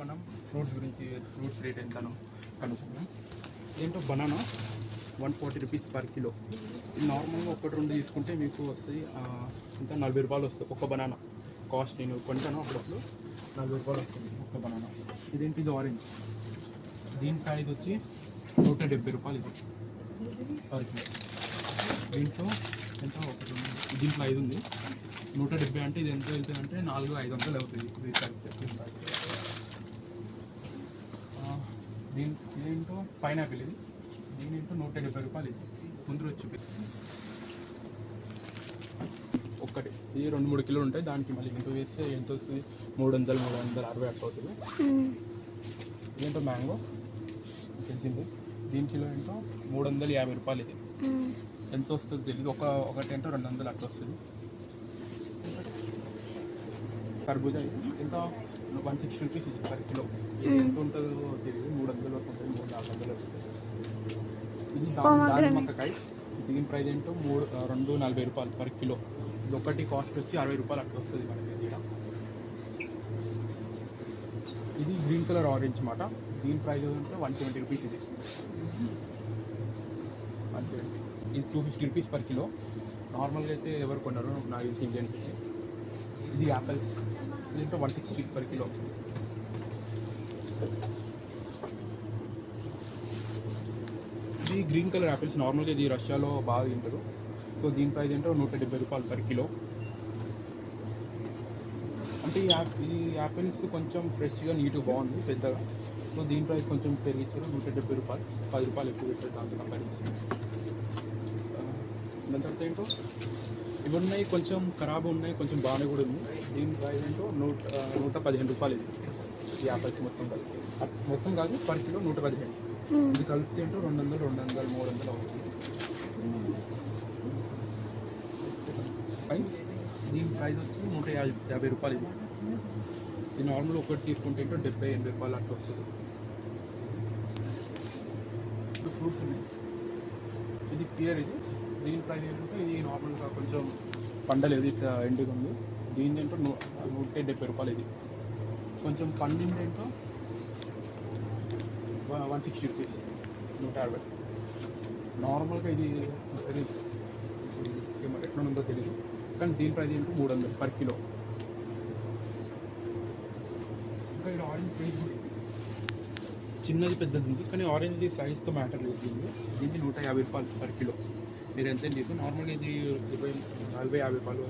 మనం ఫ్రూట్స్ గురించి, fruits rate ఎంతనో కనుక్కుందాం. ఏంటో బనానా 140 రూపీస్ పర్ కిలో. ఇది నార్మల్గా ఒకటి రెండు తీసుకుంటే మీకు వస్తుంది ఇంకా 40 రూపాయలు వస్తుంది ఒక బనానా కాస్ట్. నేను కొంటాను అప్పుడప్పుడు 40 రూపాయలు వస్తుంది ఒక బనానా. ఇదేంటి, ఇది ఆరెంజ్. దీని ప్రైస్ వచ్చి 170 రూపాయలు ఇది పర్ కిలో. దీంట్లో ఎంత ఒకటి ఉంది, దీంట్లో 5 ఉంది. 170 అంటే ఇది ఎంత వెళ్తుంది అంటే 400-500 అవుతుంది ఇది కరెక్ట్. దీంట్లో పైనాపిల్ ఇది, దీనింటో 170 రూపాయలు ఇది. ముందు వచ్చి ఒక్కటి ఇది 2-3 కిలోలు ఉంటాయి. దానికి మళ్ళీ ఇంకో వేస్తే ఎంత వస్తుంది, 300-360 అట్లా అవుతుంది. ఇదేంటో మ్యాంగో తెలిసింది. దీని కిలో ఏంటో 350 రూపాయలు ఇది. ఎంత వస్తుంది తెలియదు, ఒకటి ఏంటో 200 అట్లా వస్తుంది. కర్బూజా ఎంత 160 రూపీస్ ఇది పర్ కిలో. ఇది ఎంత ఉంటుందో తెలియదు, 300 వరకు ఉంటుంది, 300-400 వస్తుంది. ఇది దానిమ్మకాయ. దీని ప్రైస్ ఏంటో 240 రూపాయలు పర్ కిలో. ఇది ఒకటి కాస్ట్ వచ్చి 60 రూపాయలు అట్లా వస్తుంది మనకి ఇక్కడ. ఇది గ్రీన్ కలర్ ఆరెంజ్ మాట. దీని ప్రైస్ ఏంటో 170 రూపీస్ ఇది. 170. ఇది 250 రూపీస్ పర్ కిలో. నార్మల్గా అయితే ఎవరు కొన్నారు నాకు తెలిసి ఇండియన్స్. ఇది యాపిల్స్. దీంట్లో 160 పర్ కిలో. ఇది గ్రీన్ కలర్ యాపిల్స్. నార్మల్గా ఇది రష్యాలో బాగా తింటారు. సో దీని ప్రైస్ ఏంటో 170 రూపాయలు పర్ కిలో. అంటే ఈ యాపిల్స్ కొంచెం ఫ్రెష్గా నీట్గా బాగుంది పెద్దగా. సో దీని ప్రైస్ కొంచెం పెరిగించారు, 170 రూపాయలు. 10 రూపాయలు ఎక్కువ పెట్టారు దాంతో కంపేర్ చేసి. దాని తర్వాత ఏంటో ఇవి ఉన్నాయి, కొంచెం ఖరాబ్ ఉన్నాయి, కొంచెం బాగానే కూడా ఉంది. దీని ప్రైస్ ఏంటో 115 రూపాయలు ఇది. ఈ యాపిల్స్ మొత్తం కాదు పర్ కిలో 115. ఇది కలిపితే ఏంటో 200-300 అవుతుంది. దీని ప్రైస్ వచ్చి 150 రూపాయలు ఇది. ఇది నార్మల్ ఒకటి తీసుకుంటే ఏంటో 70-80 రూపాయలు అట్లా వస్తుంది. ఇప్పుడు ఫ్రూట్స్ ఉన్నాయి. ఇది పియర్. ఇది దీని ప్రైస్ ఏంటంటే ఇది నార్మల్గా కొంచెం పండలేదు, ఇట్లా ఎండుగా ఉంది. దీని ఏంటో 170 రూపాయలు ఇది. కొంచెం పండింది ఏంటో 160 రూపీస్, 150. నార్మల్గా ఇది ఎట్లా ఉందో తెలియదు, కానీ దీని ప్రైస్ ఏంటో 300 పర్ కిలో. ఇంకా ఇక్కడ ఆరెంజ్ ప్రైస్ చిన్నది పెద్దది ఉంది, కానీ ఆరెంజ్ సైజ్తో మ్యాటర్ లేదు. దీన్ని 150 రూపాయలు పర్ కిలో. మీరు ఎంత తీసు. నార్మల్గా ఇది 40-50 రూపాయలు